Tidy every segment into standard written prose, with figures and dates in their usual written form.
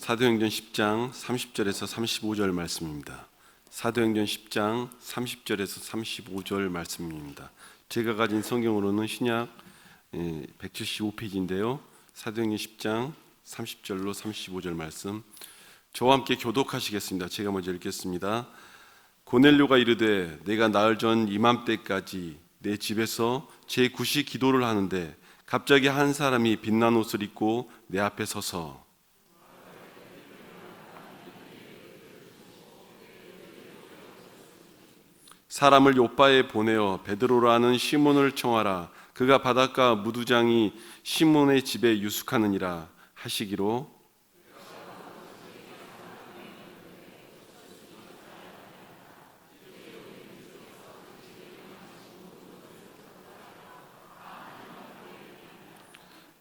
사도행전 10장 30절에서 35절 말씀입니다. 사도행전 10장 30절에서 35절 말씀입니다. 제가 가진 성경으로는 신약 175페이지인데요. 사도행전 10장 30절로 35절 말씀, 저와 함께 교독하시겠습니다. 제가 먼저 읽겠습니다. 고넬료가 이르되 내가 나흘 전 이맘때까지 내 집에서 제9시 기도를 하는데 갑자기 한 사람이 빛난 옷을 입고 내 앞에 서서 사람을 요빠에 보내어 베드로라는 시몬을 청하라. 그가 바닷가 무두장이 시몬의 집에 유숙하느니라 하시기로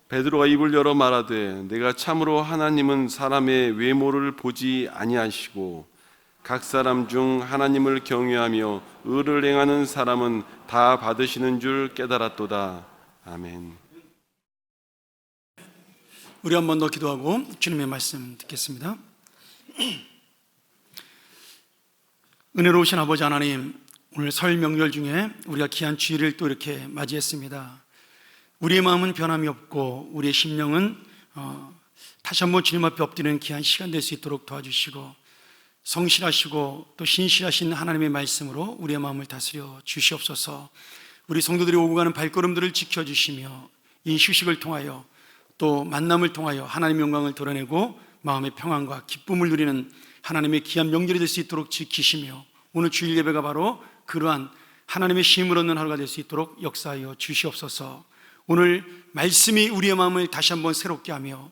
베드로가 입을 열어 말하되 내가 참으로 하나님은 사람의 외모를 보지 아니하시고 각 사람 중 하나님을 경외하며 의를 행하는 사람은 다 받으시는 줄 깨달았도다. 아멘. 우리 한 번 더 기도하고 주님의 말씀 듣겠습니다. 은혜로우신 아버지 하나님, 오늘 설 명절 중에 우리가 귀한 주일을 또 이렇게 맞이했습니다. 우리의 마음은 변함이 없고 우리의 심령은 다시 한번 주님 앞에 엎드리는 귀한 시간 될 수 있도록 도와주시고, 성실하시고 또 신실하신 하나님의 말씀으로 우리의 마음을 다스려 주시옵소서. 우리 성도들이 오고 가는 발걸음들을 지켜주시며 이 휴식을 통하여 또 만남을 통하여 하나님의 영광을 드러내고 마음의 평안과 기쁨을 누리는 하나님의 귀한 명절이 될 수 있도록 지키시며, 오늘 주일 예배가 바로 그러한 하나님의 쉼을 얻는 하루가 될 수 있도록 역사하여 주시옵소서. 오늘 말씀이 우리의 마음을 다시 한번 새롭게 하며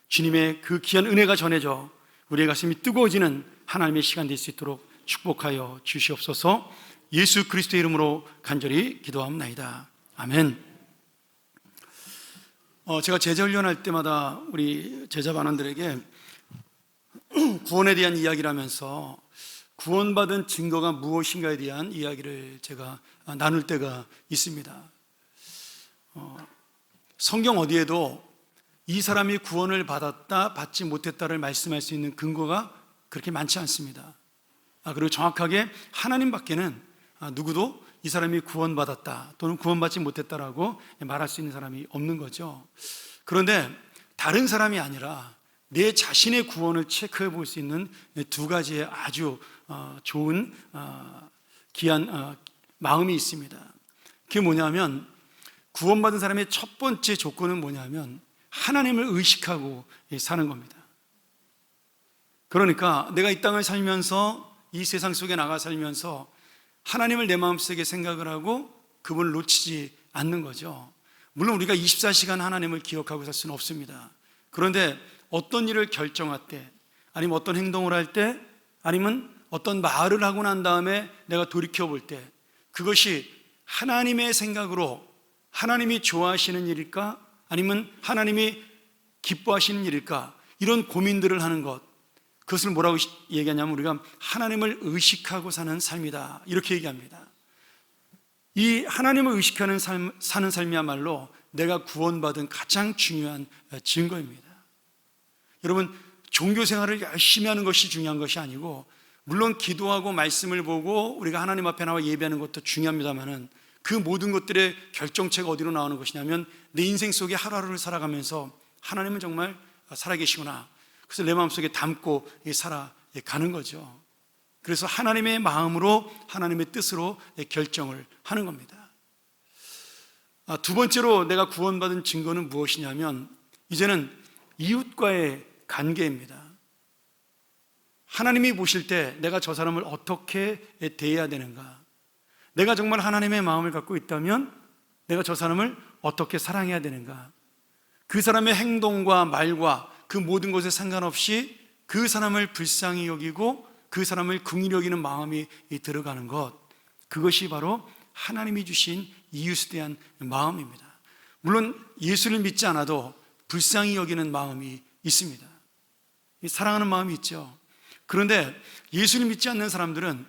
주님의 그 귀한 은혜가 전해져 우리의 가슴이 뜨거워지는 하나님의 시간 될 수 있도록 축복하여 주시옵소서. 예수 그리스도의 이름으로 간절히 기도합나이다. 아멘. 제가 제자 훈련할 때마다 우리 제자 반원들에게 구원에 대한 이야기를 하면서 구원받은 증거가 무엇인가에 대한 이야기를 제가 나눌 때가 있습니다. 성경 어디에도 이 사람이 구원을 받았다, 받지 못했다를 말씀할 수 있는 근거가 그렇게 많지 않습니다. 그리고 정확하게 하나님밖에는 누구도 이 사람이 구원받았다 또는 구원받지 못했다라고 말할 수 있는 사람이 없는 거죠. 그런데 다른 사람이 아니라 내 자신의 구원을 체크해 볼 수 있는 두 가지의 아주 좋은 귀한 마음이 있습니다. 그게 뭐냐면, 구원받은 사람의 첫 번째 조건은 뭐냐면 하나님을 의식하고 사는 겁니다. 그러니까 내가 이 땅을 살면서, 이 세상 속에 나가 살면서 하나님을 내 마음속에 생각을 하고 그분을 놓치지 않는 거죠. 물론 우리가 24시간 하나님을 기억하고 살 수는 없습니다. 그런데 어떤 일을 결정할 때, 아니면 어떤 행동을 할 때, 아니면 어떤 말을 하고 난 다음에 내가 돌이켜 볼 때 그것이 하나님의 생각으로 하나님이 좋아하시는 일일까? 아니면 하나님이 기뻐하시는 일일까? 이런 고민들을 하는 것, 그것을 뭐라고 얘기하냐면 우리가 하나님을 의식하고 사는 삶이다, 이렇게 얘기합니다. 이 하나님을 의식하는 삶, 사는 삶이야말로 내가 구원받은 가장 중요한 증거입니다. 여러분, 종교 생활을 열심히 하는 것이 중요한 것이 아니고, 물론 기도하고 말씀을 보고 우리가 하나님 앞에 나와 예배하는 것도 중요합니다만은 그 모든 것들의 결정체가 어디로 나오는 것이냐면 내 인생 속에 하루하루를 살아가면서 하나님은 정말 살아계시구나, 그래서 내 마음속에 담고 살아가는 거죠. 그래서 하나님의 마음으로, 하나님의 뜻으로 결정을 하는 겁니다. 두 번째로 내가 구원받은 증거는 무엇이냐면, 이제는 이웃과의 관계입니다. 하나님이 보실 때 내가 저 사람을 어떻게 대해야 되는가, 내가 정말 하나님의 마음을 갖고 있다면 내가 저 사람을 어떻게 사랑해야 되는가, 그 사람의 행동과 말과 그 모든 것에 상관없이 그 사람을 불쌍히 여기고 그 사람을 긍휼히 여기는 마음이 들어가는 것, 그것이 바로 하나님이 주신 이웃에 대한 마음입니다. 물론 예수를 믿지 않아도 불쌍히 여기는 마음이 있습니다. 사랑하는 마음이 있죠. 그런데 예수를 믿지 않는 사람들은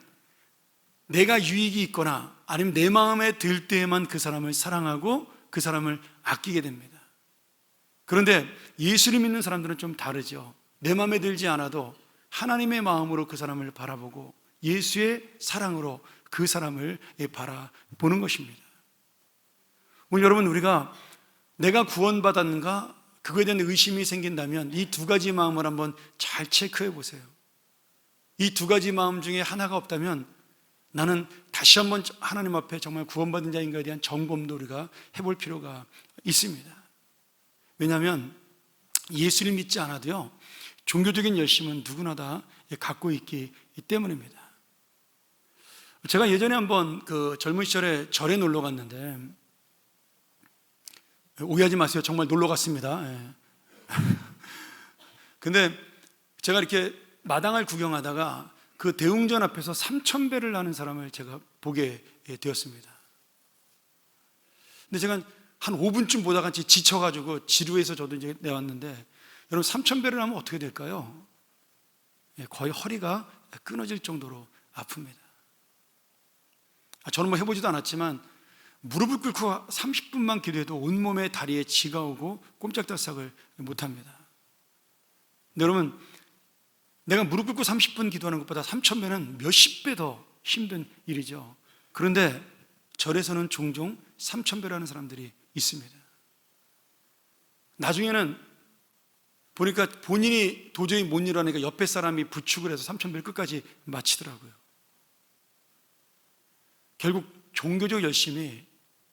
내가 유익이 있거나 아니면 내 마음에 들 때에만 그 사람을 사랑하고 그 사람을 아끼게 됩니다. 그런데 예수를 믿는 사람들은 좀 다르죠. 내 마음에 들지 않아도 하나님의 마음으로 그 사람을 바라보고 예수의 사랑으로 그 사람을 바라보는 것입니다. 오늘 여러분, 우리가 내가 구원받았는가 그거에 대한 의심이 생긴다면 이 두 가지 마음을 한번 잘 체크해 보세요. 이 두 가지 마음 중에 하나가 없다면 나는 다시 한번 하나님 앞에 정말 구원받은 자인가에 대한 점검도 우리가 해볼 필요가 있습니다. 왜냐하면 예수를 믿지 않아도요, 종교적인 열심은 누구나 다 갖고 있기 때문입니다. 제가 예전에 한번 그 젊은 시절에 절에 놀러 갔는데, 오해하지 마세요. 정말 놀러 갔습니다. 근데 제가 이렇게 마당을 구경하다가 그 대웅전 앞에서 삼천배를 하는 사람을 제가 보게 되었습니다. 근데 제가 한 5분쯤 보다가 지쳐가지고 지루해서 저도 이제 내왔는데, 여러분, 삼천배를 하면 어떻게 될까요? 거의 허리가 끊어질 정도로 아픕니다. 저는 뭐 해보지도 않았지만 무릎을 꿇고 30분만 기도해도 온몸에 다리에 쥐가 오고 꼼짝달싹을 못합니다. 근데 여러분, 내가 무릎 꿇고 30분 기도하는 것보다 3,000배는 몇십 배 더 힘든 일이죠. 그런데 절에서는 종종 3,000배를 하는 사람들이 있습니다. 나중에는 보니까 본인이 도저히 못 일어나니까 옆에 사람이 부축을 해서 3,000배를 끝까지 마치더라고요. 결국 종교적 열심이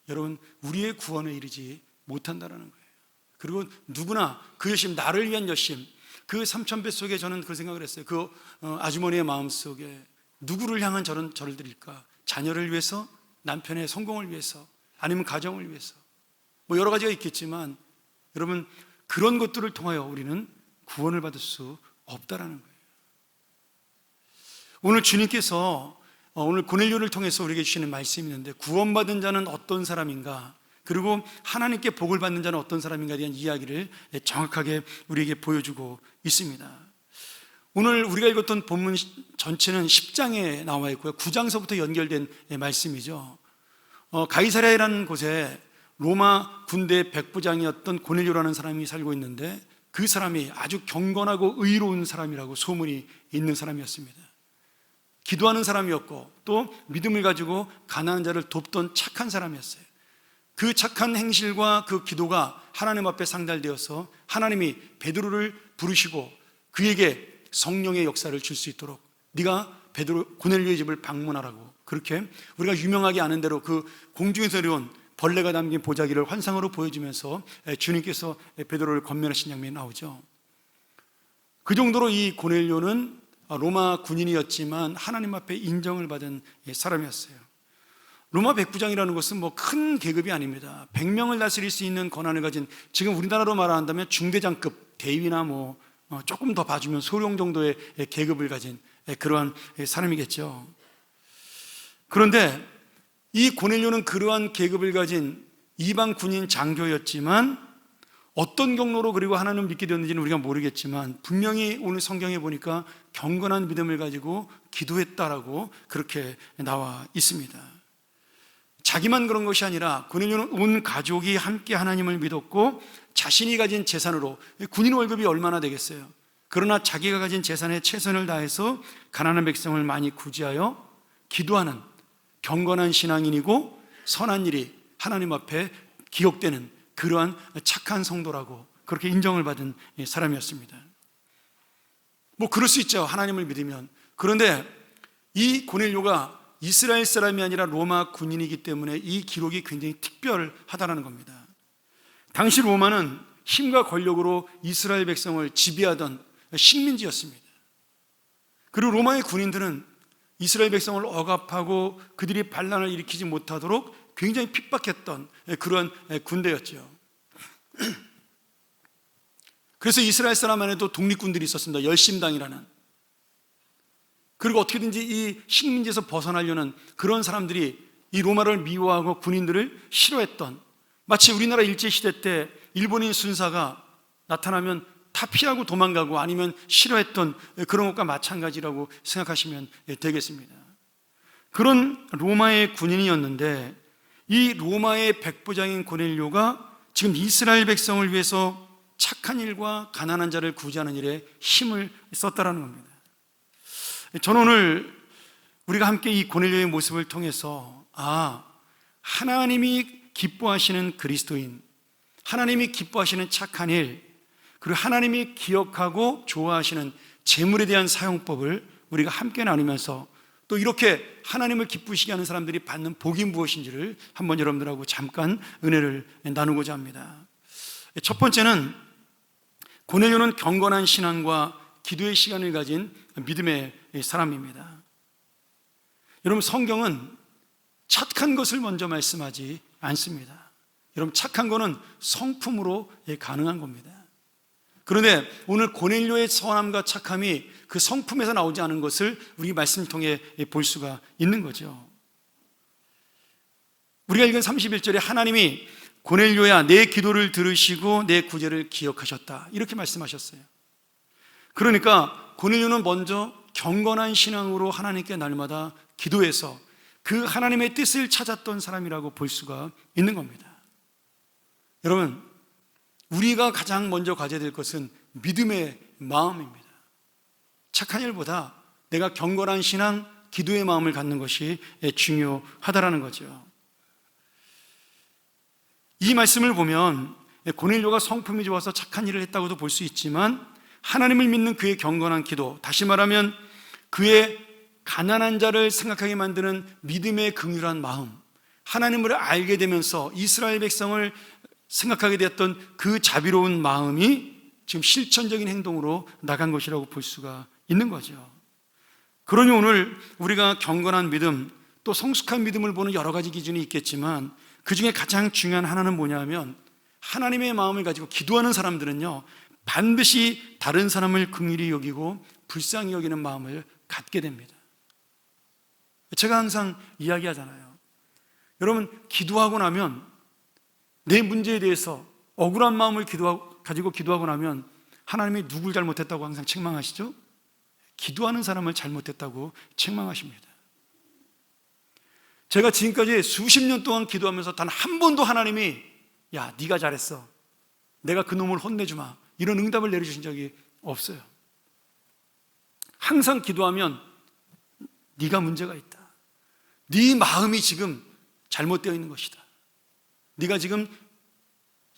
여러분 우리의 구원에 이르지 못한다는 거예요. 그리고 누구나 그 열심, 나를 위한 열심, 그 3,000배 속에 저는 그 생각을 했어요. 그 아주머니의 마음 속에 누구를 향한 절을 드릴까? 자녀를 위해서, 남편의 성공을 위해서, 아니면 가정을 위해서, 뭐 여러 가지가 있겠지만 여러분, 그런 것들을 통하여 우리는 구원을 받을 수 없다라는 거예요. 오늘 주님께서 오늘 고넬료를 통해서 우리에게 주시는 말씀이 있는데, 구원받은 자는 어떤 사람인가, 그리고 하나님께 복을 받는 자는 어떤 사람인가에 대한 이야기를 정확하게 우리에게 보여주고 있습니다. 오늘 우리가 읽었던 본문 전체는 10장에 나와 있고요, 9장서부터 연결된 말씀이죠. 가이사랴라는 곳에 로마 군대 백부장이었던 고넬료라는 사람이 살고 있는데, 그 사람이 아주 경건하고 의로운 사람이라고 소문이 있는 사람이었습니다. 기도하는 사람이었고 또 믿음을 가지고 가난한 자를 돕던 착한 사람이었어요. 그 착한 행실과 그 기도가 하나님 앞에 상달되어서 하나님이 베드로를 부르시고 그에게 성령의 역사를 줄 수 있도록, 네가 베드로 고넬료의 집을 방문하라고, 그렇게 우리가 유명하게 아는 대로 그 공중에서 내려온 벌레가 담긴 보자기를 환상으로 보여주면서 주님께서 베드로를 권면하신 장면이 나오죠. 그 정도로 이 고넬료는 로마 군인이었지만 하나님 앞에 인정을 받은 사람이었어요. 로마 백부장이라는 것은 뭐 큰 계급이 아닙니다. 100명을 다스릴 수 있는 권한을 가진, 지금 우리나라로 말한다면 중대장급, 대위나 뭐 조금 더 봐주면 소령 정도의 계급을 가진 그러한 사람이겠죠. 그런데 이 고넬료는 그러한 계급을 가진 이방 군인 장교였지만 어떤 경로로 그리고 하나님을 믿게 되었는지는 우리가 모르겠지만 분명히 오늘 성경에 보니까 경건한 믿음을 가지고 기도했다라고 그렇게 나와 있습니다. 자기만 그런 것이 아니라 고넬료는 온 가족이 함께 하나님을 믿었고 자신이 가진 재산으로, 군인 월급이 얼마나 되겠어요? 그러나 자기가 가진 재산에 최선을 다해서 가난한 백성을 많이 구제하여 기도하는 경건한 신앙인이고 선한 일이 하나님 앞에 기억되는 그러한 착한 성도라고 그렇게 인정을 받은 사람이었습니다. 뭐 그럴 수 있죠, 하나님을 믿으면. 그런데 이 고넬료가 이스라엘 사람이 아니라 로마 군인이기 때문에 이 기록이 굉장히 특별하다는 겁니다. 당시 로마는 힘과 권력으로 이스라엘 백성을 지배하던 식민지였습니다. 그리고 로마의 군인들은 이스라엘 백성을 억압하고 그들이 반란을 일으키지 못하도록 굉장히 핍박했던 그런 군대였죠. 그래서 이스라엘 사람 안에도 독립군들이 있었습니다. 열심당이라는. 그리고 어떻게든지 이 식민지에서 벗어나려는 그런 사람들이 이 로마를 미워하고 군인들을 싫어했던, 마치 우리나라 일제시대 때 일본인 순사가 나타나면 다 피하고 도망가고 아니면 싫어했던 그런 것과 마찬가지라고 생각하시면 되겠습니다. 그런 로마의 군인이었는데 이 로마의 백부장인 고넬료가 지금 이스라엘 백성을 위해서 착한 일과 가난한 자를 구제하는 일에 힘을 썼다라는 겁니다. 저는 오늘 우리가 함께 이 고넬료의 모습을 통해서 하나님이 기뻐하시는 그리스도인, 하나님이 기뻐하시는 착한 일, 그리고 하나님이 기억하고 좋아하시는 재물에 대한 사용법을 우리가 함께 나누면서 또 이렇게 하나님을 기쁘시게 하는 사람들이 받는 복이 무엇인지를 한번 여러분들하고 잠깐 은혜를 나누고자 합니다. 첫 번째는 고넬료는 경건한 신앙과 기도의 시간을 가진 믿음의 사람입니다. 여러분, 성경은 착한 것을 먼저 말씀하지 않습니다. 여러분, 착한 거는 성품으로 가능한 겁니다. 그런데 오늘 고넬료의 선함과 착함이 그 성품에서 나오지 않은 것을 우리 말씀을 통해 볼 수가 있는 거죠. 우리가 읽은 31절에 하나님이 고넬료야 내 기도를 들으시고 내 구제를 기억하셨다, 이렇게 말씀하셨어요. 그러니까 고넬료는 먼저 경건한 신앙으로 하나님께 날마다 기도해서 그 하나님의 뜻을 찾았던 사람이라고 볼 수가 있는 겁니다. 여러분, 우리가 가장 먼저 가져야 될 것은 믿음의 마음입니다. 착한 일보다 내가 경건한 신앙, 기도의 마음을 갖는 것이 중요하다라는 거죠. 이 말씀을 보면 고넬료가 성품이 좋아서 착한 일을 했다고도 볼 수 있지만, 하나님을 믿는 그의 경건한 기도, 다시 말하면 그의 가난한 자를 생각하게 만드는 믿음의 긍휼한 마음, 하나님을 알게 되면서 이스라엘 백성을 생각하게 되었던 그 자비로운 마음이 지금 실천적인 행동으로 나간 것이라고 볼 수가 있는 거죠. 그러니 오늘 우리가 경건한 믿음, 또 성숙한 믿음을 보는 여러 가지 기준이 있겠지만 그 중에 가장 중요한 하나는 뭐냐 하면, 하나님의 마음을 가지고 기도하는 사람들은요, 반드시 다른 사람을 긍휼히 여기고 불쌍히 여기는 마음을 갖게 됩니다. 제가 항상 이야기하잖아요. 여러분, 기도하고 나면, 내 문제에 대해서 억울한 마음을 가지고 기도하고 나면 하나님이 누굴 잘못했다고 항상 책망하시죠? 기도하는 사람을 잘못했다고 책망하십니다. 제가 지금까지 수십 년 동안 기도하면서 단 한 번도 하나님이 야, 네가 잘했어, 내가 그 놈을 혼내주마, 이런 응답을 내려주신 적이 없어요. 항상 기도하면 네가 문제가 있다, 네 마음이 지금 잘못되어 있는 것이다, 네가 지금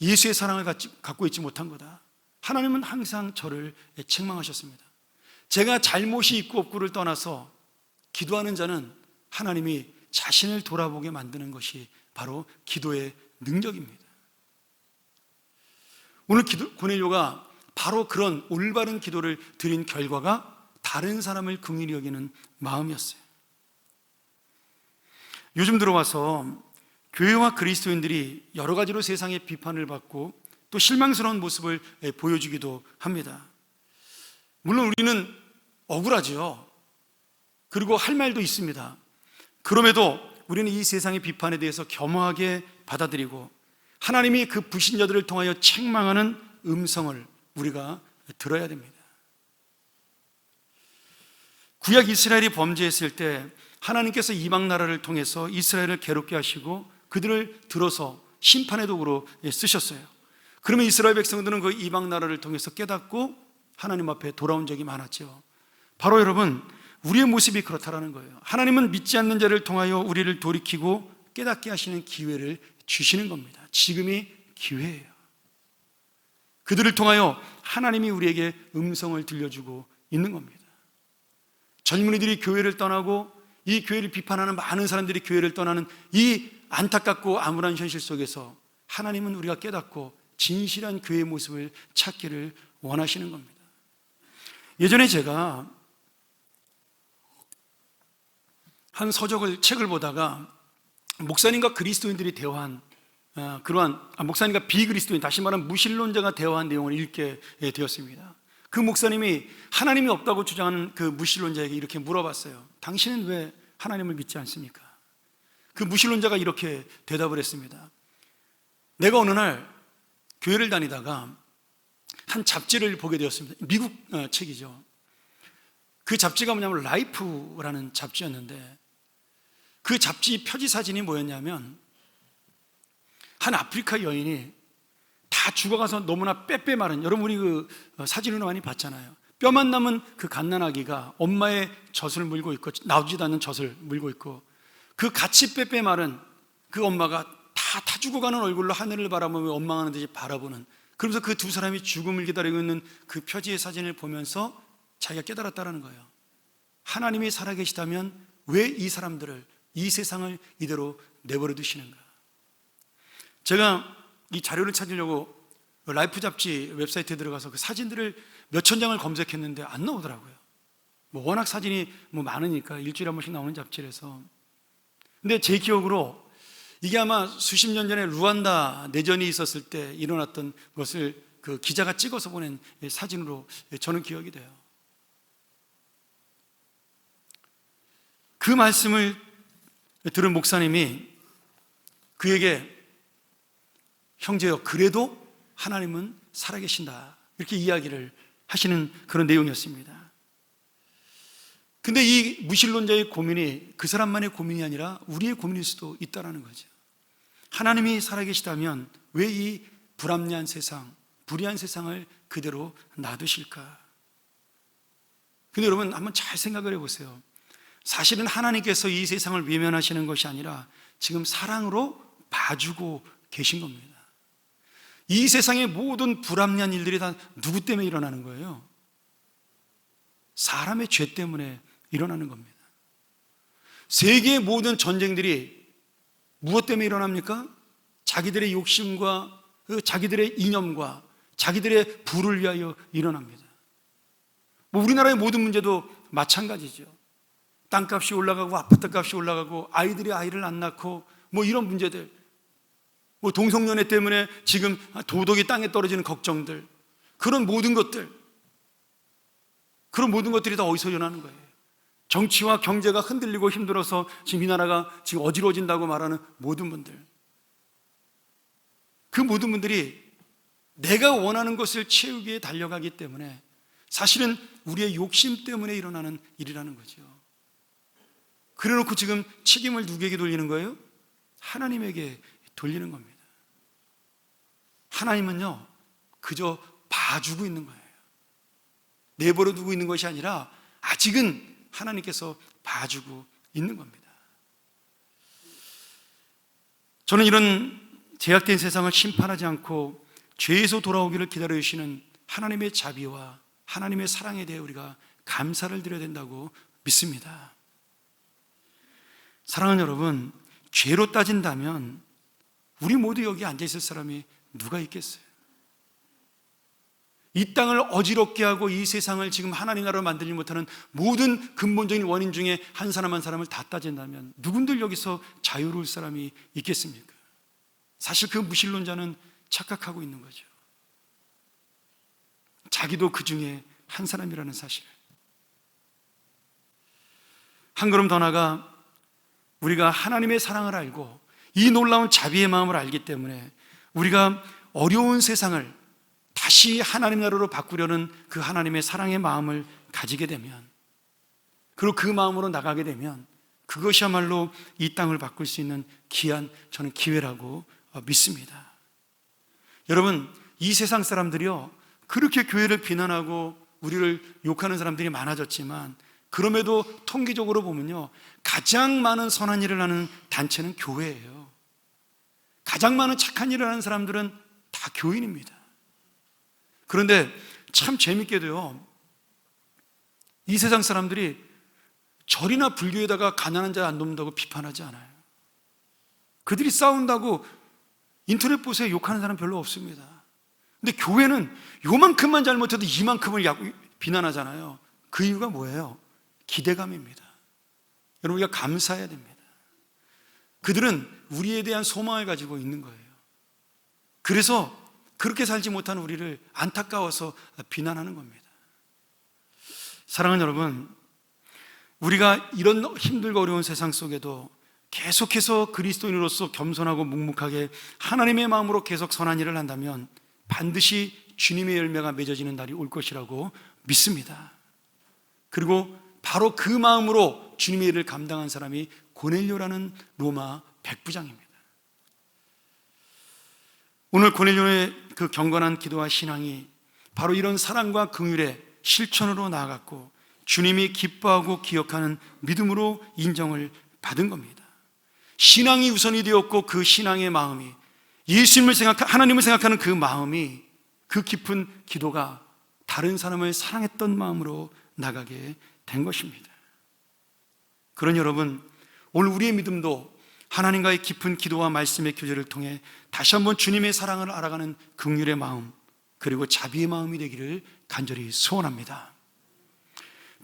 예수의 사랑을 갖고 있지 못한 거다. 하나님은 항상 저를 책망하셨습니다. 제가 잘못이 있고 없고를 떠나서 기도하는 자는 하나님이 자신을 돌아보게 만드는 것이 바로 기도의 능력입니다. 오늘 고넬료가 바로 그런 올바른 기도를 드린 결과가 다른 사람을 긍휼히 여기는 마음이었어요. 요즘 들어와서 교회와 그리스도인들이 여러 가지로 세상의 비판을 받고 또 실망스러운 모습을 보여주기도 합니다. 물론 우리는 억울하죠. 그리고 할 말도 있습니다. 그럼에도 우리는 이 세상의 비판에 대해서 겸허하게 받아들이고 하나님이 그 불신자들을 통하여 책망하는 음성을 우리가 들어야 됩니다. 구약 이스라엘이 범죄했을 때 하나님께서 이방 나라를 통해서 이스라엘을 괴롭게 하시고 그들을 들어서 심판의 도구로 쓰셨어요. 그러면 이스라엘 백성들은 그 이방 나라를 통해서 깨닫고 하나님 앞에 돌아온 적이 많았죠. 바로 여러분, 우리의 모습이 그렇다라는 거예요. 하나님은 믿지 않는 자를 통하여 우리를 돌이키고 깨닫게 하시는 기회를 주시는 겁니다. 지금이 기회예요. 그들을 통하여 하나님이 우리에게 음성을 들려주고 있는 겁니다. 젊은이들이 교회를 떠나고 이 교회를 비판하는 많은 사람들이 교회를 떠나는 이 안타깝고 암울한 현실 속에서 하나님은 우리가 깨닫고 진실한 교회의 모습을 찾기를 원하시는 겁니다. 예전에 제가 한 책을 보다가 목사님과 그리스도인들이 대화한 목사님과 비그리스도인, 다시 말하면 무신론자가 대화한 내용을 읽게 되었습니다. 그 목사님이 하나님이 없다고 주장하는 그 무신론자에게 이렇게 물어봤어요. 당신은 왜 하나님을 믿지 않습니까? 그 무신론자가 이렇게 대답을 했습니다. 내가 어느 날 교회를 다니다가 한 잡지를 보게 되었습니다. 미국 책이죠. 그 잡지가 뭐냐면 라이프라는 잡지였는데, 그 잡지 표지 사진이 뭐였냐면 한 아프리카 여인이 다 죽어가서 너무나 빼빼 마른, 여러분 우리 그 사진으로 많이 봤잖아요. 뼈만 남은 그 갓난아기가 엄마의 젖을 물고 있고, 나오지도 않는 젖을 물고 있고, 그 같이 빼빼 마른 그 엄마가 다 죽어가는 얼굴로 하늘을 바라보며 원망하는 듯이 바라보는, 그러면서 그 두 사람이 죽음을 기다리고 있는 그 표지의 사진을 보면서 자기가 깨달았다는 거예요. 하나님이 살아계시다면 왜 이 사람들을, 이 세상을 이대로 내버려 두시는가? 제가 이 자료를 찾으려고 라이프 잡지 웹사이트에 들어가서 그 사진들을 몇천 장을 검색했는데 안 나오더라고요. 뭐 워낙 사진이 많으니까 일주일에 한 번씩 나오는 잡지라서. 근데 제 기억으로 이게 아마 수십 년 전에 루안다 내전이 있었을 때 일어났던 것을 그 기자가 찍어서 보낸 사진으로 저는 기억이 돼요. 그 말씀을 들은 목사님이 그에게, 형제여, 그래도 하나님은 살아계신다, 이렇게 이야기를 하시는 그런 내용이었습니다. 근데 이 무신론자의 고민이 그 사람만의 고민이 아니라 우리의 고민일 수도 있다는 거죠. 하나님이 살아계시다면 왜 이 불합리한 세상, 불의한 세상을 그대로 놔두실까? 근데 여러분 한번 잘 생각을 해보세요. 사실은 하나님께서 이 세상을 외면하시는 것이 아니라 지금 사랑으로 봐주고 계신 겁니다. 이 세상의 모든 불합리한 일들이 다 누구 때문에 일어나는 거예요? 사람의 죄 때문에 일어나는 겁니다. 세계의 모든 전쟁들이 무엇 때문에 일어납니까? 자기들의 욕심과 자기들의 이념과 자기들의 부를 위하여 일어납니다. 우리나라의 모든 문제도 마찬가지죠. 땅값이 올라가고 아파트값이 올라가고 아이들이 아이를 안 낳고 이런 문제들, 동성연애 때문에 지금 도덕이 땅에 떨어지는 걱정들, 그런 모든 것들이 다 어디서 일어나는 거예요? 정치와 경제가 흔들리고 힘들어서 지금 이 나라가 지금 어지러워진다고 말하는 모든 분들, 그 모든 분들이 내가 원하는 것을 채우기 위해 달려가기 때문에 사실은 우리의 욕심 때문에 일어나는 일이라는 거죠. 그래놓고 지금 책임을 누구에게 돌리는 거예요? 하나님에게 돌리는 겁니다. 하나님은요, 그저 봐주고 있는 거예요. 내버려 두고 있는 것이 아니라 아직은 하나님께서 봐주고 있는 겁니다. 저는 이런 제약된 세상을 심판하지 않고 죄에서 돌아오기를 기다려주시는 하나님의 자비와 하나님의 사랑에 대해 우리가 감사를 드려야 된다고 믿습니다. 사랑하는 여러분, 죄로 따진다면 우리 모두 여기 앉아있을 사람이 누가 있겠어요? 이 땅을 어지럽게 하고 이 세상을 지금 하나님 나라로 만들지 못하는 모든 근본적인 원인 중에 한 사람 한 사람을 다 따진다면 누군들 여기서 자유로울 사람이 있겠습니까? 사실 그 무신론자는 착각하고 있는 거죠. 자기도 그 중에 한 사람이라는 사실을. 한 걸음 더 나아가 우리가 하나님의 사랑을 알고 이 놀라운 자비의 마음을 알기 때문에 우리가 어려운 세상을 다시 하나님 나라로 바꾸려는 그 하나님의 사랑의 마음을 가지게 되면, 그리고 그 마음으로 나가게 되면 그것이야말로 이 땅을 바꿀 수 있는 귀한, 저는 기회라고 믿습니다. 여러분, 이 세상 사람들이요, 그렇게 교회를 비난하고 우리를 욕하는 사람들이 많아졌지만 그럼에도 통계적으로 보면요, 가장 많은 선한 일을 하는 단체는 교회예요. 가장 많은 착한 일을 하는 사람들은 다 교인입니다. 그런데 참 재밌게도요, 이 세상 사람들이 절이나 불교에다가 가난한 자 안 돕는다고 비판하지 않아요. 그들이 싸운다고 인터넷 보세요, 욕하는 사람 별로 없습니다. 근데 교회는 요만큼만 잘못해도 이만큼을 비난하잖아요. 그 이유가 뭐예요? 기대감입니다. 여러분, 우리가 감사해야 됩니다. 그들은 우리에 대한 소망을 가지고 있는 거예요. 그래서 그렇게 살지 못하는 우리를 안타까워서 비난하는 겁니다. 사랑하는 여러분, 우리가 이런 힘들고 어려운 세상 속에도 계속해서 그리스도인으로서 겸손하고 묵묵하게 하나님의 마음으로 계속 선한 일을 한다면 반드시 주님의 열매가 맺어지는 날이 올 것이라고 믿습니다. 그리고 바로 그 마음으로 주님의 일을 감당한 사람이 고넬료라는 로마 백부장입니다. 오늘 고넬료의 그 경건한 기도와 신앙이 바로 이런 사랑과 긍휼의 실천으로 나아갔고 주님이 기뻐하고 기억하는 믿음으로 인정을 받은 겁니다. 신앙이 우선이 되었고 그 신앙의 마음이 하나님을 생각하는 그 마음이 그 깊은 기도가 다른 사람을 사랑했던 마음으로 나가게 된 것입니다. 그러니 여러분, 오늘 우리의 믿음도 하나님과의 깊은 기도와 말씀의 교제를 통해 다시 한번 주님의 사랑을 알아가는 긍휼의 마음 그리고 자비의 마음이 되기를 간절히 소원합니다.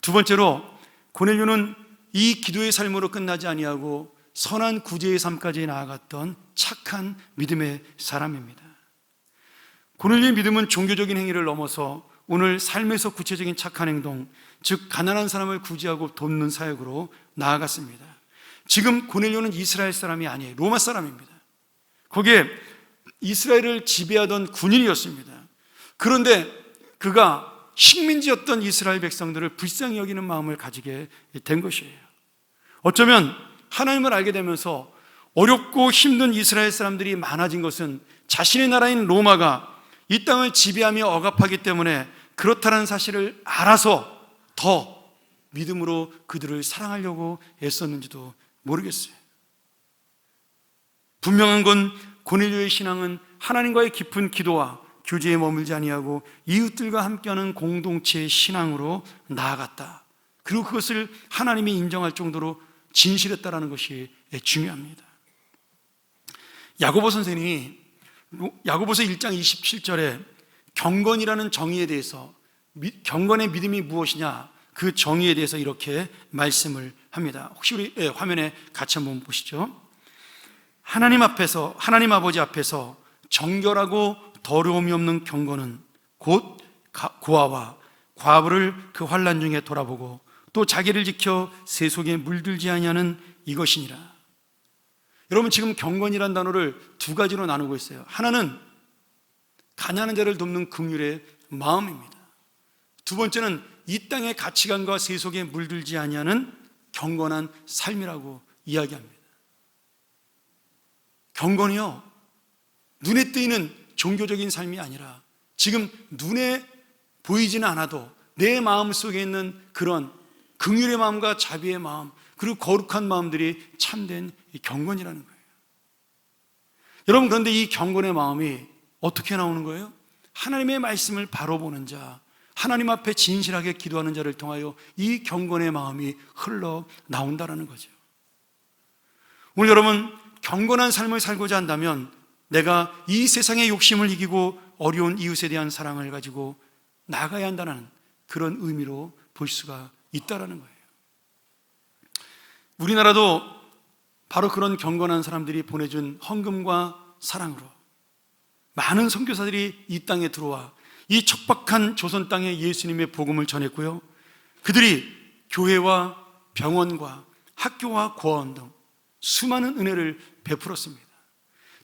두 번째로 고넬료는 이 기도의 삶으로 끝나지 아니하고 선한 구제의 삶까지 나아갔던 착한 믿음의 사람입니다. 고넬료의 믿음은 종교적인 행위를 넘어서 오늘 삶에서 구체적인 착한 행동, 즉 가난한 사람을 구제하고 돕는 사역으로 나아갔습니다. 지금 고넬료는 이스라엘 사람이 아니에요. 로마 사람입니다. 거기에 이스라엘을 지배하던 군인이었습니다. 그런데 그가 식민지였던 이스라엘 백성들을 불쌍히 여기는 마음을 가지게 된 것이에요. 어쩌면 하나님을 알게 되면서 어렵고 힘든 이스라엘 사람들이 많아진 것은 자신의 나라인 로마가 이 땅을 지배하며 억압하기 때문에 그렇다는 사실을 알아서 더 믿음으로 그들을 사랑하려고 애썼는지도 모르겠어요. 분명한 건 고넬료의 신앙은 하나님과의 깊은 기도와 교제에 머물지 아니하고 이웃들과 함께하는 공동체의 신앙으로 나아갔다. 그리고 그것을 하나님이 인정할 정도로 진실했다라는 것이 중요합니다. 야고보 선생이 야고보서 1장 27절에 경건이라는 정의에 대해서, 경건의 믿음이 무엇이냐, 그 정의에 대해서 이렇게 말씀을 합니다. 혹시 우리 화면에 같이 한번 보시죠. 하나님 아버지 앞에서 정결하고 더러움이 없는 경건은 곧 고아와 과부를 그 환난 중에 돌아보고 또 자기를 지켜 세속에 물들지 아니하는 이것이니라. 여러분, 지금 경건이란 단어를 두 가지로 나누고 있어요. 하나는 가난한 자를 돕는 긍휼의 마음입니다. 두 번째는 이 땅의 가치관과 세속에 물들지 아니하는 경건한 삶이라고 이야기합니다. 경건이요, 눈에 띄는 종교적인 삶이 아니라 지금 눈에 보이지는 않아도 내 마음 속에 있는 그런 긍휼의 마음과 자비의 마음 그리고 거룩한 마음들이 참된 경건이라는 거예요. 여러분, 그런데 이 경건의 마음이 어떻게 나오는 거예요? 하나님의 말씀을 바로 보는 자, 하나님 앞에 진실하게 기도하는 자를 통하여 이 경건의 마음이 흘러나온다는 거죠. 오늘 여러분, 경건한 삶을 살고자 한다면 내가 이 세상의 욕심을 이기고 어려운 이웃에 대한 사랑을 가지고 나가야 한다는 그런 의미로 볼 수가 있다는 거예요. 우리나라도 바로 그런 경건한 사람들이 보내준 헌금과 사랑으로 많은 선교사들이 이 땅에 들어와 이 척박한 조선 땅에 예수님의 복음을 전했고요, 그들이 교회와 병원과 학교와 고아원 등 수많은 은혜를 베풀었습니다.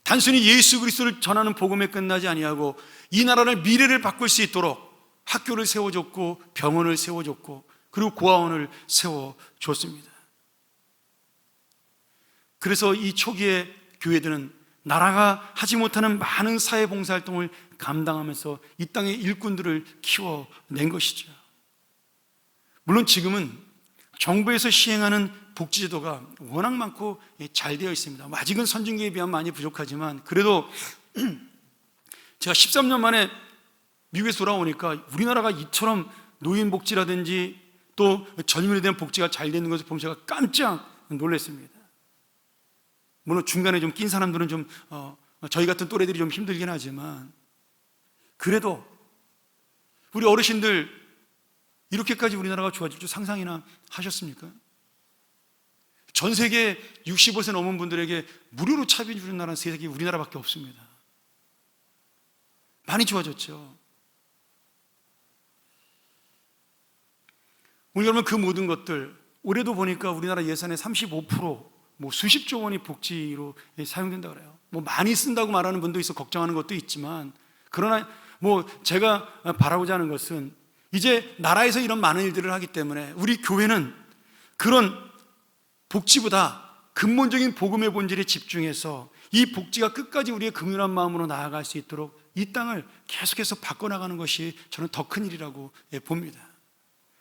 단순히 예수 그리스도를 전하는 복음에 끝나지 아니하고 이 나라를 미래를 바꿀 수 있도록 학교를 세워줬고 병원을 세워줬고 그리고 고아원을 세워줬습니다. 그래서 이 초기에 교회들은 나라가 하지 못하는 많은 사회봉사활동을 감당하면서 이 땅의 일꾼들을 키워낸 것이죠. 물론 지금은 정부에서 시행하는 복지제도가 워낙 많고 잘 되어 있습니다. 아직은 선진국에 비하면 많이 부족하지만 그래도 제가 13년 만에 미국에서 돌아오니까 우리나라가 이처럼 노인복지라든지 또 젊은이에 대한 복지가 잘 되는 것을 보면 제가 깜짝 놀랐습니다. 물론 중간에 좀 낀 사람들은 좀 저희 같은 또래들이 좀 힘들긴 하지만 그래도 우리 어르신들 이렇게까지 우리나라가 좋아질 줄 상상이나 하셨습니까? 전 세계 65세 넘은 분들에게 무료로 차비 주는 나라는 세상에 우리나라밖에 없습니다. 많이 좋아졌죠. 오늘 여러분, 그 모든 것들 올해도 보니까 우리나라 예산의 35% 수십조 원이 복지로 사용된다고 그래요. 많이 쓴다고 말하는 분도 있어 걱정하는 것도 있지만, 그러나 제가 바라고자 하는 것은 이제 나라에서 이런 많은 일들을 하기 때문에 우리 교회는 그런 복지보다 근본적인 복음의 본질에 집중해서 이 복지가 끝까지 우리의 긍휼한 마음으로 나아갈 수 있도록 이 땅을 계속해서 바꿔나가는 것이 저는 더 큰 일이라고 봅니다.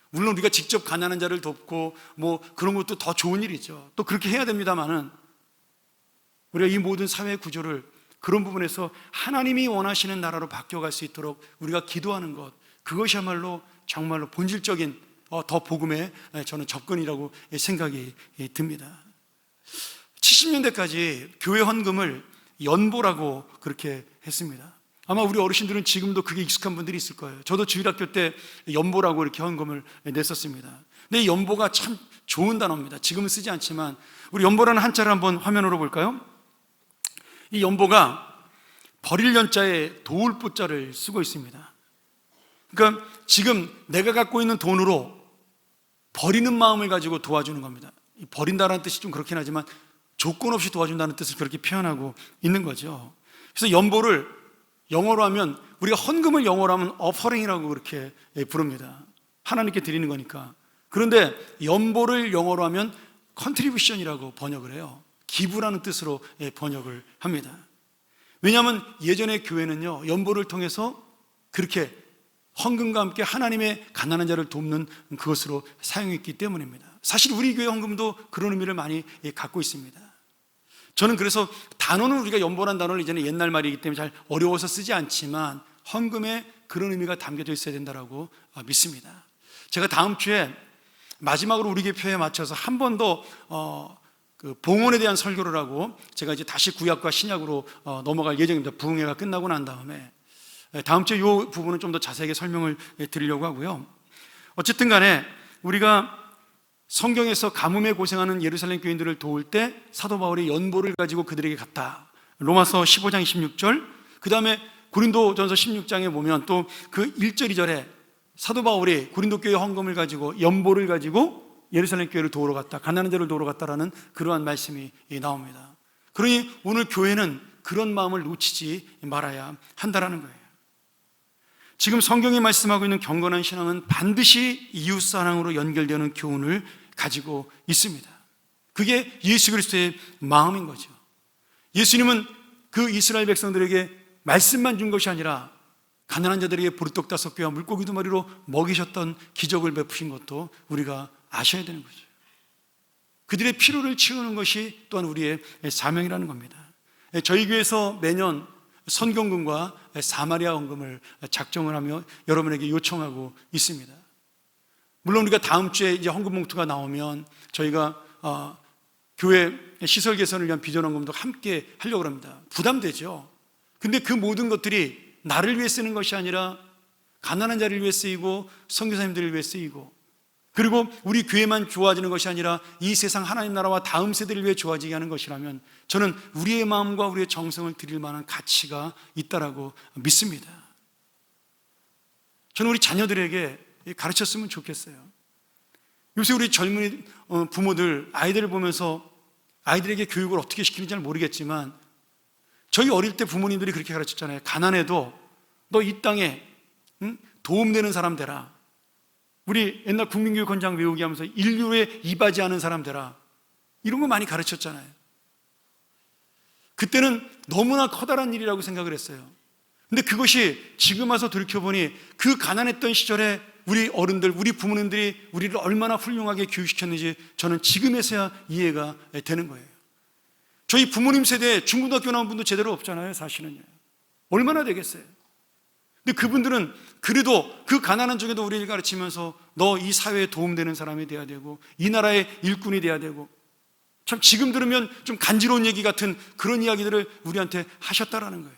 물론 우리가 직접 가난한 자를 돕고 뭐 그런 것도 더 좋은 일이죠. 또 그렇게 해야 됩니다만은 우리가 이 모든 사회 구조를 그런 부분에서 하나님이 원하시는 나라로 바뀌어갈 수 있도록 우리가 기도하는 것, 그것이야말로 정말로 본질적인 더 복음의 저는 접근이라고 생각이 듭니다. 70년대까지 교회 헌금을 연보라고 그렇게 했습니다. 아마 우리 어르신들은 지금도 그게 익숙한 분들이 있을 거예요. 저도 주일학교 때 연보라고 이렇게 헌금을 냈었습니다. 근데 이 연보가 참 좋은 단어입니다. 지금은 쓰지 않지만 우리 연보라는 한자를 한번 화면으로 볼까요? 이 연보가 버릴 연자에 도울 보자를 쓰고 있습니다. 그러니까 지금 내가 갖고 있는 돈으로 버리는 마음을 가지고 도와주는 겁니다. 버린다라는 뜻이 좀 그렇긴 하지만 조건 없이 도와준다는 뜻을 그렇게 표현하고 있는 거죠. 그래서 연보를 영어로 하면, 우리가 헌금을 영어로 하면 어퍼링이라고 그렇게 부릅니다. 하나님께 드리는 거니까. 그런데 연보를 영어로 하면 컨트리뷰션이라고 번역을 해요. 기부라는 뜻으로 번역을 합니다. 왜냐하면 예전의 교회는요, 연보를 통해서 그렇게 헌금과 함께 하나님의 가난한 자를 돕는 그것으로 사용했기 때문입니다. 사실 우리 교회 헌금도 그런 의미를 많이 갖고 있습니다. 저는 그래서 단어는 우리가 연보란 단어를 이제는 옛날 말이기 때문에 잘 어려워서 쓰지 않지만 헌금에 그런 의미가 담겨져 있어야 된다고 믿습니다. 제가 다음 주에 마지막으로 우리 교회에 맞춰서 한 번 더 그 봉헌에 대한 설교를 하고 제가 이제 다시 구약과 신약으로 넘어갈 예정입니다. 부흥회가 끝나고 난 다음에 다음 주에 이 부분은 좀 더 자세하게 설명을 드리려고 하고요. 어쨌든 간에 우리가 성경에서 가뭄에 고생하는 예루살렘 교인들을 도울 때 사도 바울이 연보를 가지고 그들에게 갔다. 로마서 15장 26절, 그 다음에 고린도전서 16장에 보면 또 그 1절 2절에 사도 바울이 고린도 교회 헌금을 가지고 연보를 가지고 예루살렘 교회를 도우러 갔다, 가난한 자를 도우러 갔다라는 그러한 말씀이 나옵니다. 그러니 오늘 교회는 그런 마음을 놓치지 말아야 한다라는 거예요. 지금 성경이 말씀하고 있는 경건한 신앙은 반드시 이웃사랑으로 연결되는 교훈을 가지고 있습니다. 그게 예수 그리스도의 마음인 거죠. 예수님은 그 이스라엘 백성들에게 말씀만 준 것이 아니라 가난한 자들에게 보리떡 5개와 물고기 2마리로 먹이셨던 기적을 베푸신 것도 우리가 아셔야 되는 거죠. 그들의 필요를 채우는 것이 또한 우리의 사명이라는 겁니다. 저희 교회에서 매년 선경금과 사마리아 헌금을 작정을 하며 여러분에게 요청하고 있습니다. 물론 우리가 다음 주에 이제 헌금 봉투가 나오면 저희가 교회 시설 개선을 위한 비전 헌금도 함께 하려고 합니다. 부담되죠. 근데 그 모든 것들이 나를 위해 쓰는 것이 아니라 가난한 자를 위해 쓰이고 선교사님들을 위해 쓰이고, 그리고 우리 교회만 좋아지는 것이 아니라 이 세상 하나님 나라와 다음 세대를 위해 좋아지게 하는 것이라면 저는 우리의 마음과 우리의 정성을 드릴 만한 가치가 있다라고 믿습니다. 저는 우리 자녀들에게 가르쳤으면 좋겠어요. 요새 우리 젊은 부모들 아이들을 보면서 아이들에게 교육을 어떻게 시키는지 잘 모르겠지만 저희 어릴 때 부모님들이 그렇게 가르쳤잖아요. 가난해도 너 이 땅에 도움되는 사람 되라. 우리 옛날 국민교육헌장 외우기 하면서 인류에 이바지하는 사람 되라. 이런 거 많이 가르쳤잖아요. 그때는 너무나 커다란 일이라고 생각을 했어요. 근데 그것이 지금 와서 돌이켜보니 그 가난했던 시절에 우리 어른들, 우리 부모님들이 우리를 얼마나 훌륭하게 교육시켰는지 저는 지금에서야 이해가 되는 거예요. 저희 부모님 세대에 중고등학교 나온 분도 제대로 없잖아요, 사실은요. 얼마나 되겠어요? 근데 그분들은 그래도 그 가난한 중에도 우리를 가르치면서 너 이 사회에 도움되는 사람이 돼야 되고 이 나라의 일꾼이 돼야 되고, 참 지금 들으면 좀 간지러운 얘기 같은 그런 이야기들을 우리한테 하셨다라는 거예요.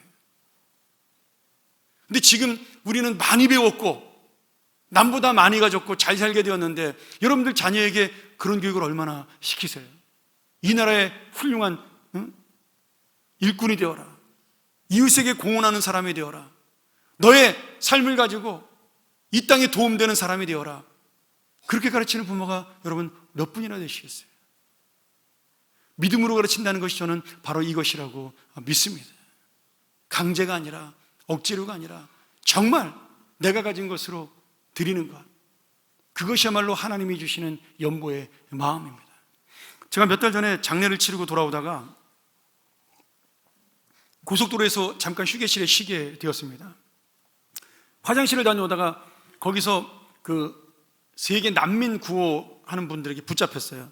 근데 지금 우리는 많이 배웠고 남보다 많이 가졌고 잘 살게 되었는데 여러분들 자녀에게 그런 교육을 얼마나 시키세요? 이 나라의 훌륭한 일꾼이 되어라. 이웃에게 공헌하는 사람이 되어라. 너의 삶을 가지고 이 땅에 도움되는 사람이 되어라. 그렇게 가르치는 부모가 여러분 몇 분이나 되시겠어요? 믿음으로 가르친다는 것이 저는 바로 이것이라고 믿습니다. 강제가 아니라 억지로가 아니라 정말 내가 가진 것으로 드리는 것, 그것이야말로 하나님이 주시는 연보의 마음입니다. 제가 몇 달 전에 장례를 치르고 돌아오다가 고속도로에서 잠깐 휴게실에 쉬게 되었습니다. 화장실을 다녀오다가 거기서 그 세계 난민 구호하는 분들에게 붙잡혔어요.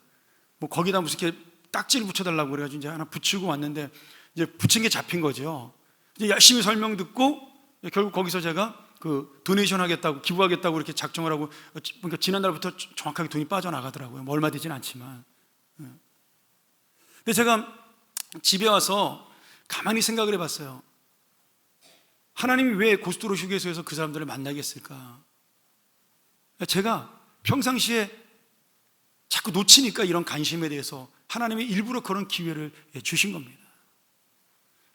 뭐 거기다 무슨 이렇게 딱지를 붙여달라고 그래가지고 이제 하나 붙이고 왔는데 이제 붙인 게 잡힌 거죠. 이제 열심히 설명 듣고 결국 거기서 제가 그 도네이션 하겠다고, 기부하겠다고 이렇게 작정을 하고, 그러니까 지난달부터 정확하게 돈이 빠져나가더라고요. 뭐 얼마 되진 않지만. 근데 제가 집에 와서 가만히 생각을 해봤어요. 하나님이 왜 고속도로 휴게소에서 그 사람들을 만나게 했을까? 제가 평상시에 자꾸 놓치니까 이런 관심에 대해서 하나님이 일부러 그런 기회를 주신 겁니다.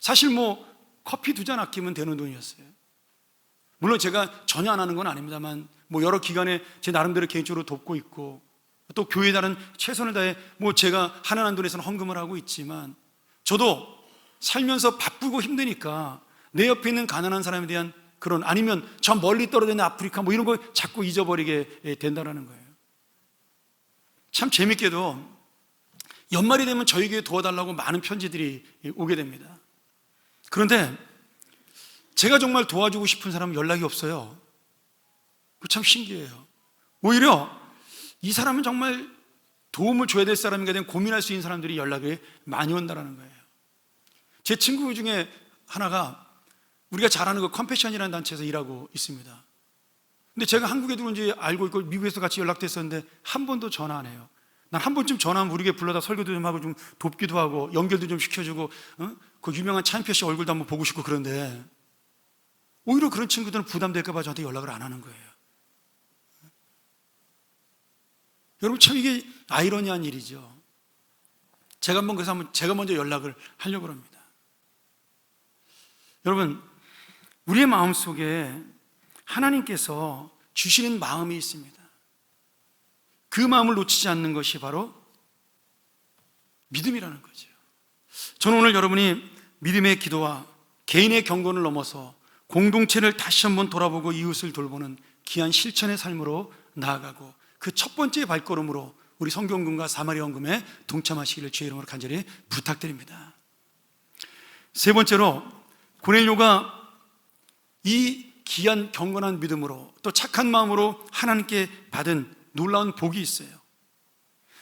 사실 뭐 커피 2잔 아끼면 되는 돈이었어요. 물론 제가 전혀 안 하는 건 아닙니다만 뭐 여러 기간에 제 나름대로 개인적으로 돕고 있고 또 교회에 따른 최선을 다해 뭐 제가 하는 돈에서는 헌금을 하고 있지만 저도 살면서 바쁘고 힘드니까 내 옆에 있는 가난한 사람에 대한 그런, 아니면 저 멀리 떨어져 있는 아프리카 뭐 이런 거 자꾸 잊어버리게 된다는 거예요. 참 재밌게도 연말이 되면 저희 교회 도와달라고 많은 편지들이 오게 됩니다. 그런데 제가 정말 도와주고 싶은 사람은 연락이 없어요. 그거 참 신기해요. 오히려 이 사람은 정말 도움을 줘야 될 사람인가 된 고민할 수 있는 사람들이 연락이 많이 온다는 거예요. 제 친구 중에 하나가 우리가 잘 아는 그 컴패션이라는 단체에서 일하고 있습니다. 근데 제가 한국에 들어온지 알고 있고 미국에서 같이 연락됐었는데 한 번도 전화 안 해요. 난 한 번쯤 전화하면 우리 교회 불러다 설교도 좀 하고 좀 돕기도 하고 연결도 좀 시켜주고 그 유명한 차인표 씨 얼굴도 한번 보고 싶고 그런데 오히려 그런 친구들은 부담될까 봐 저한테 연락을 안 하는 거예요. 여러분 참 이게 아이러니한 일이죠. 제가 먼저 연락을 하려고 합니다. 여러분, 우리의 마음속에 하나님께서 주시는 마음이 있습니다. 그 마음을 놓치지 않는 것이 바로 믿음이라는 거죠. 저는 오늘 여러분이 믿음의 기도와 개인의 경건을 넘어서 공동체를 다시 한번 돌아보고 이웃을 돌보는 귀한 실천의 삶으로 나아가고 그 첫 번째 발걸음으로 우리 성경금과 사마리아 헌금에 동참하시기를 주의 이름으로 간절히 부탁드립니다. 세 번째로 고넬료가 이 귀한 경건한 믿음으로 또 착한 마음으로 하나님께 받은 놀라운 복이 있어요.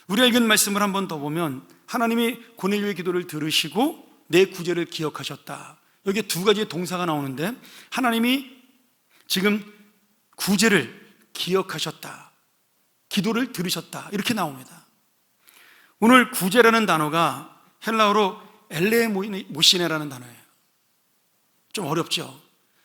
우리가 읽은 말씀을 한 번 더 보면 하나님이 고넬료의 기도를 들으시고 내 구제를 기억하셨다. 여기에 2가지의 동사가 나오는데 하나님이 지금 구제를 기억하셨다, 기도를 들으셨다 이렇게 나옵니다. 오늘 구제라는 단어가 헬라어로 엘레모시네라는 단어예요. 좀 어렵죠.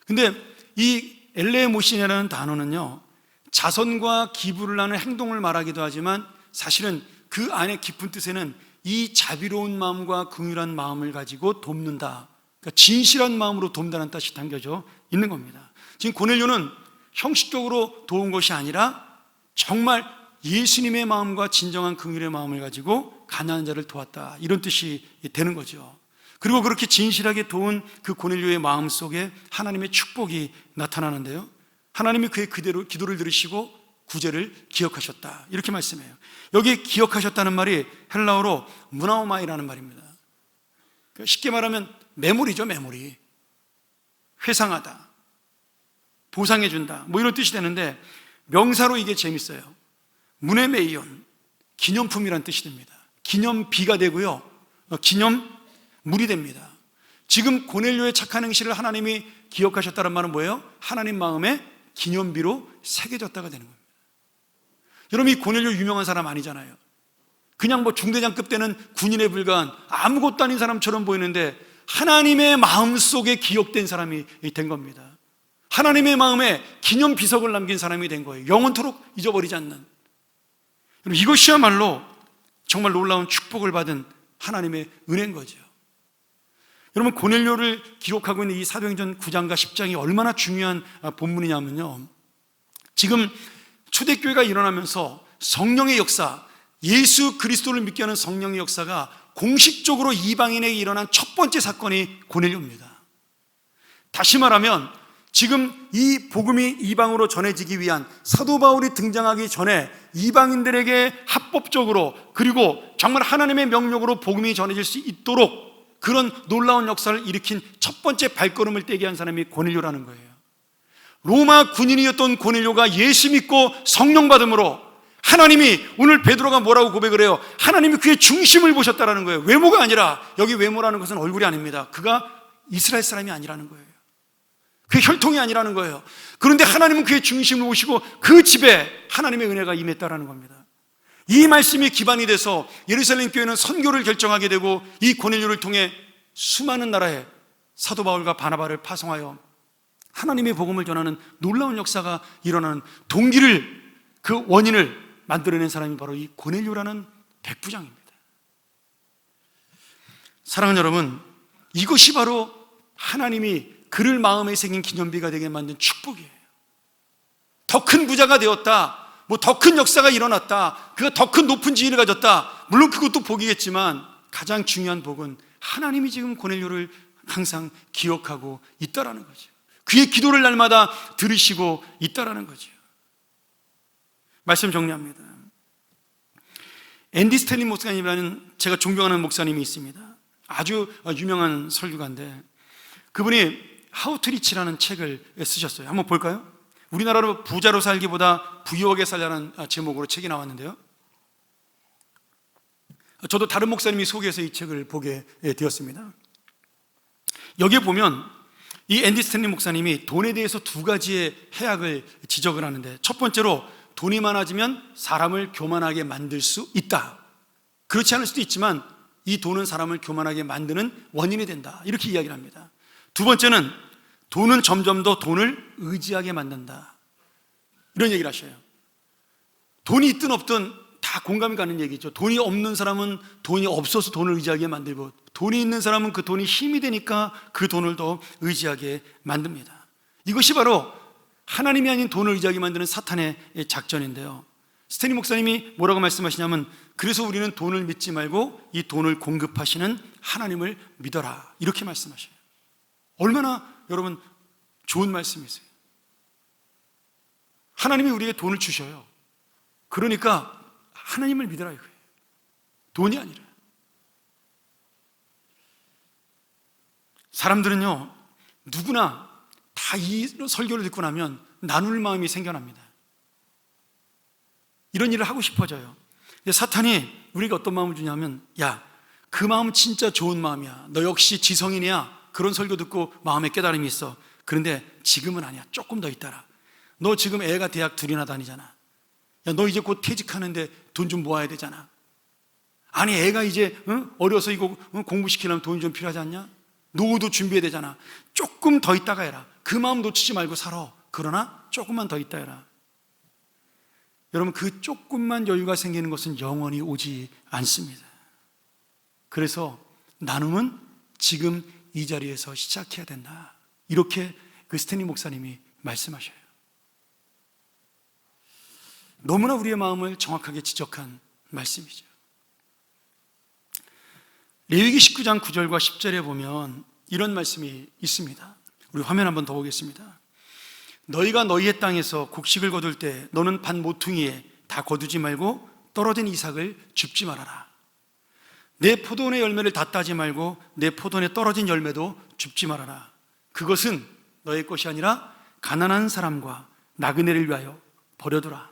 근데 이 엘레모시네라는 단어는요, 자선과 기부를 하는 행동을 말하기도 하지만 사실은 그 안에 깊은 뜻에는 이 자비로운 마음과 긍휼한 마음을 가지고 돕는다, 그러니까 진실한 마음으로 돕는다는 뜻이 담겨져 있는 겁니다. 지금 고넬료는 형식적으로 도운 것이 아니라 정말 예수님의 마음과 진정한 긍휼의 마음을 가지고 가난한 자를 도왔다, 이런 뜻이 되는 거죠. 그리고 그렇게 진실하게 도운 그 고넬료의 마음 속에 하나님의 축복이 나타나는데요, 하나님이 그의 기도를 들으시고 구제를 기억하셨다 이렇게 말씀해요. 여기 기억하셨다는 말이 헬라어로 무나오마이라는 말입니다. 쉽게 말하면 메모리죠. 메모리, 회상하다, 보상해준다 뭐 이런 뜻이 되는데 명사로 이게 재밌어요. 무네메이온, 기념품이라는 뜻이 됩니다. 기념비가 되고요, 기념물이 됩니다. 지금 고넬료의 착한 행실을 하나님이 기억하셨다는 말은 뭐예요? 하나님 마음에 기념비로 새겨졌다가 되는 겁니다. 여러분, 이 고넬료 유명한 사람 아니잖아요. 그냥 뭐 중대장급 되는 군인에 불과한 아무것도 아닌 사람처럼 보이는데 하나님의 마음속에 기억된 사람이 된 겁니다. 하나님의 마음에 기념비석을 남긴 사람이 된 거예요. 영원토록 잊어버리지 않는. 이것이야말로 정말 놀라운 축복을 받은 하나님의 은혜인 거죠. 여러분, 고넬료를 기록하고 있는 이 사도행전 9장과 10장이 얼마나 중요한 본문이냐면요, 지금 초대교회가 일어나면서 성령의 역사, 예수 그리스도를 믿게 하는 성령의 역사가 공식적으로 이방인에게 일어난 첫 번째 사건이 고넬료입니다. 다시 말하면 지금 이 복음이 이방으로 전해지기 위한 사도 바울이 등장하기 전에 이방인들에게 합법적으로 그리고 정말 하나님의 명령으로 복음이 전해질 수 있도록 그런 놀라운 역사를 일으킨 첫 번째 발걸음을 떼게 한 사람이 고넬료라는 거예요. 로마 군인이었던 고넬료가 예수 믿고 성령 받음으로 하나님이, 오늘 베드로가 뭐라고 고백을 해요? 하나님이 그의 중심을 보셨다라는 거예요. 외모가 아니라, 여기 외모라는 것은 얼굴이 아닙니다. 그가 이스라엘 사람이 아니라는 거예요. 그의 혈통이 아니라는 거예요. 그런데 하나님은 그의 중심을 보시고 그 집에 하나님의 은혜가 임했다라는 겁니다. 이 말씀이 기반이 돼서 예루살렘 교회는 선교를 결정하게 되고, 이 고넬료를 통해 수많은 나라에 사도 바울과 바나바를 파송하여 하나님의 복음을 전하는 놀라운 역사가 일어나는 동기를, 그 원인을 만들어낸 사람이 바로 이 고넬료라는 백부장입니다. 사랑하는 여러분, 이것이 바로 하나님이 그를 마음에 새긴 기념비가 되게 만든 축복이에요. 더 큰 부자가 되었다, 더 큰 역사가 일어났다, 그가 더 큰 높은 지위를 가졌다, 물론 그것도 복이겠지만 가장 중요한 복은 하나님이 지금 고넬료를 항상 기억하고 있다라는 거죠. 그의 기도를 날마다 들으시고 있다라는 거죠. 말씀 정리합니다. 앤디 스탠리 목사님이라는 제가 존경하는 목사님이 있습니다. 아주 유명한 설교가인데 그분이 하우 투 리치라는 책을 쓰셨어요. 한번 볼까요? 우리나라로 부자로 살기보다 부유하게 살라는 제목으로 책이 나왔는데요, 저도 다른 목사님이 소개해서 이 책을 보게 되었습니다. 여기에 보면 이 앤디 스탠리 목사님이 돈에 대해서 두 가지의 해악을 지적을 하는데, 첫 번째로 돈이 많아지면 사람을 교만하게 만들 수 있다. 그렇지 않을 수도 있지만 이 돈은 사람을 교만하게 만드는 원인이 된다, 이렇게 이야기를 합니다. 두 번째는 돈은 점점 더 돈을 의지하게 만든다, 이런 얘기를 하셔요. 돈이 있든 없든 다 공감이 가는 얘기죠. 돈이 없는 사람은 돈이 없어서 돈을 의지하게 만들고, 돈이 있는 사람은 그 돈이 힘이 되니까 그 돈을 더 의지하게 만듭니다. 이것이 바로 하나님이 아닌 돈을 의지하게 만드는 사탄의 작전인데요, 스탠리 목사님이 뭐라고 말씀하시냐면, 그래서 우리는 돈을 믿지 말고 이 돈을 공급하시는 하나님을 믿어라, 이렇게 말씀하셔요. 얼마나 여러분 좋은 말씀이세요. 하나님이 우리에게 돈을 주셔요. 그러니까 하나님을 믿어라 이거예요. 돈이 아니라. 사람들은요, 누구나 다 이 설교를 듣고 나면 나눌 마음이 생겨납니다. 이런 일을 하고 싶어져요. 근데 사탄이 우리가 어떤 마음을 주냐면, 야, 그 마음은 진짜 좋은 마음이야, 너 역시 지성인이야, 그런 설교 듣고 마음에 깨달음이 있어. 그런데 지금은 아니야, 조금 더 있다라. 너 지금 애가 대학 둘이나 다니잖아. 야, 너 이제 곧 퇴직하는데 돈 좀 모아야 되잖아. 아니, 애가 이제 어려서 이거 공부시키려면 돈이 좀 필요하지 않냐? 노후도 준비해야 되잖아. 조금 더 있다가 해라. 그 마음 놓치지 말고 살아. 그러나 조금만 더 있다 해라. 여러분, 그 조금만 여유가 생기는 것은 영원히 오지 않습니다. 그래서 나눔은 지금 이 자리에서 시작해야 된다, 이렇게 그 스탠리 목사님이 말씀하셔요. 너무나 우리의 마음을 정확하게 지적한 말씀이죠. 레위기 19장 9절과 10절에 보면 이런 말씀이 있습니다. 우리 화면 한번 더 보겠습니다. 너희가 너희의 땅에서 곡식을 거둘 때 너는 밭 모퉁이에 다 거두지 말고 떨어진 이삭을 줍지 말아라. 내 포도원의 열매를 다 따지 말고 내 포도원에 떨어진 열매도 줍지 말아라. 그것은 너의 것이 아니라 가난한 사람과 나그네를 위하여 버려두라.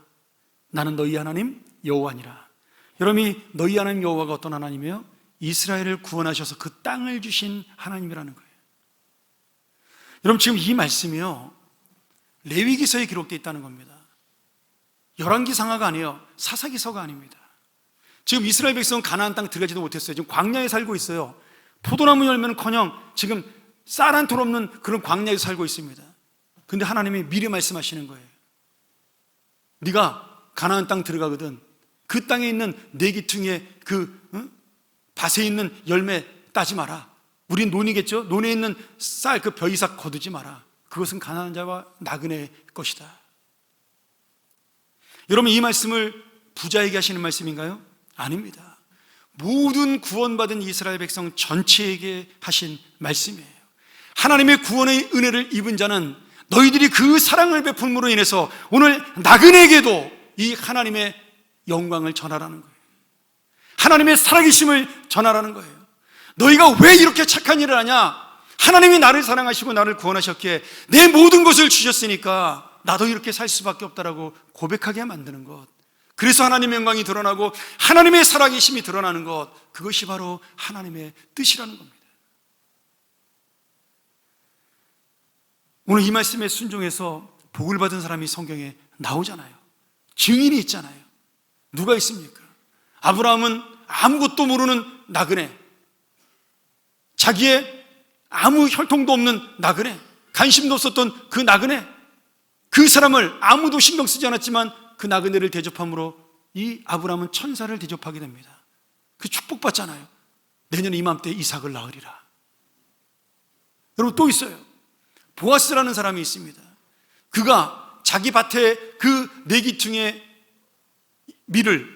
나는 너희 하나님 여호와니라. 여러분이 너희 하나님 여호와가 어떤 하나님이에요? 이스라엘을 구원하셔서 그 땅을 주신 하나님이라는 거예요. 여러분, 지금 이 말씀이요, 레위기서에 기록되어 있다는 겁니다. 열왕기상하가 아니에요. 사사기서가 아닙니다. 지금 이스라엘 백성은 가나안 땅 들어가지도 못했어요. 지금 광야에 살고 있어요. 포도나무 열매는커녕 지금 쌀 한 톨 없는 그런 광야에 살고 있습니다. 그런데 하나님이 미리 말씀하시는 거예요. 네가 가나안 땅 들어가거든, 그 땅에 있는 네 기퉁에 그 밭에 있는 열매 따지 마라. 우린 논이겠죠? 논에 있는 쌀 그 벼이삭 거두지 마라. 그것은 가난한 자와 나그네의 것이다. 여러분, 이 말씀을 부자에게 하시는 말씀인가요? 아닙니다. 모든 구원받은 이스라엘 백성 전체에게 하신 말씀이에요. 하나님의 구원의 은혜를 입은 자는 너희들이 그 사랑을 베품으로 인해서 오늘 나그네에게도 이 하나님의 영광을 전하라는 거예요. 하나님의 살아계심을 전하라는 거예요. 너희가 왜 이렇게 착한 일을 하냐? 하나님이 나를 사랑하시고 나를 구원하셨기에 내 모든 것을 주셨으니까 나도 이렇게 살 수밖에 없다라고 고백하게 만드는 것, 그래서 하나님의 영광이 드러나고 하나님의 살아계심이 드러나는 것, 그것이 바로 하나님의 뜻이라는 겁니다. 오늘 이 말씀에 순종해서 복을 받은 사람이 성경에 나오잖아요. 증인이 있잖아요. 누가 있습니까? 아브라함은 아무것도 모르는 나그네, 자기의 아무 혈통도 없는 나그네, 관심도 없었던 그 나그네, 그 사람을 아무도 신경 쓰지 않았지만 그 나그네를 대접함으로 이 아브라함은 천사를 대접하게 됩니다. 그 축복받잖아요. 내년 이맘때 이삭을 낳으리라. 여러분, 또 있어요. 보아스라는 사람이 있습니다. 그가 자기 밭에 그 내기퉁의 밀을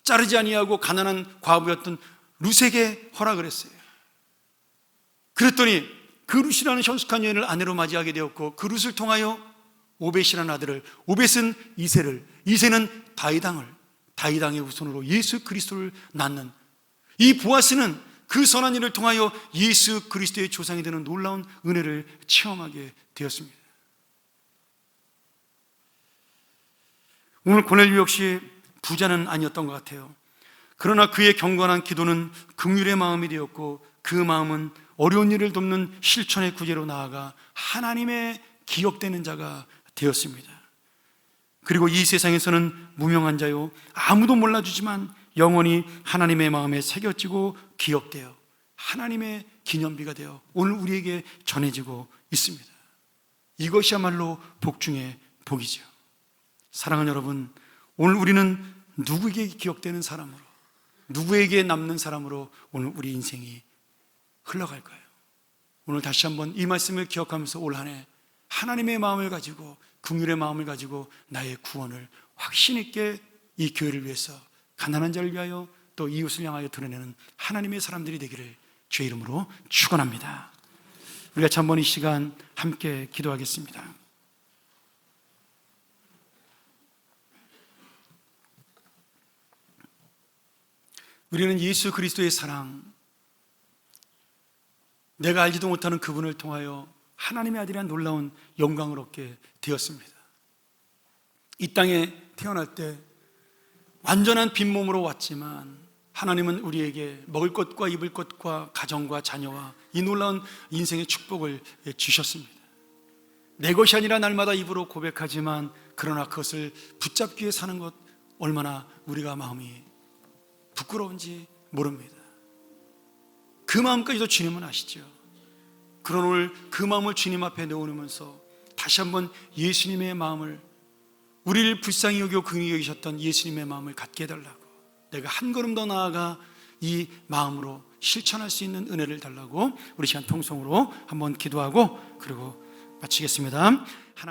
자르지 아니하고 가난한 과부였던 룻에게 허락을 했어요. 그랬더니 그 룻이라는 현숙한 여인을 아내로 맞이하게 되었고, 그 룻을 통하여 오벳이라는 아들을, 오벳은 이새를, 이새는 다윗왕의 후손으로 예수 그리스도를 낳는, 이 보아스는 그 선한 일을 통하여 예수 그리스도의 조상이 되는 놀라운 은혜를 체험하게 되었습니다. 오늘 고넬료 역시 부자는 아니었던 것 같아요. 그러나 그의 경건한 기도는 긍휼의 마음이 되었고, 그 마음은 어려운 일을 돕는 실천의 구제로 나아가 하나님의 기억되는 자가 되었습니다. 그리고 이 세상에서는 무명한 자요, 아무도 몰라주지만 영원히 하나님의 마음에 새겨지고 기억되어 하나님의 기념비가 되어 오늘 우리에게 전해지고 있습니다. 이것이야말로 복 중에 복이죠. 사랑하는 여러분, 오늘 우리는 누구에게 기억되는 사람으로, 누구에게 남는 사람으로 오늘 우리 인생이 흘러갈까요? 오늘 다시 한번 이 말씀을 기억하면서 올 한 해 하나님의 마음을 가지고, 긍휼의 마음을 가지고 나의 구원을 확신 있게 이 교회를 위해서, 가난한 자를 위하여, 또 이웃을 향하여 드러내는 하나님의 사람들이 되기를 주의 이름으로 축원합니다. 우리가 한번 이 시간 함께 기도하겠습니다. 우리는 예수 그리스도의 사랑, 내가 알지도 못하는 그분을 통하여 하나님의 아들이란 놀라운 영광을 얻게 되었습니다. 이 땅에 태어날 때 완전한 빈몸으로 왔지만 하나님은 우리에게 먹을 것과 입을 것과 가정과 자녀와 이 놀라운 인생의 축복을 주셨습니다. 내 것이 아니라 날마다 입으로 고백하지만, 그러나 그것을 붙잡기 위해 사는 것, 얼마나 우리가 마음이 부끄러운지 모릅니다. 그 마음까지도 주님은 아시죠. 그런 오늘 그 마음을 주님 앞에 내어놓으면서 다시 한번 예수님의 마음을, 우리를 불쌍히 여기고 긍휼히 여기셨던 예수님의 마음을 갖게 해달라고, 내가 한 걸음 더 나아가 이 마음으로 실천할 수 있는 은혜를 달라고 우리 시간 통성으로 한번 기도하고 그리고 마치겠습니다.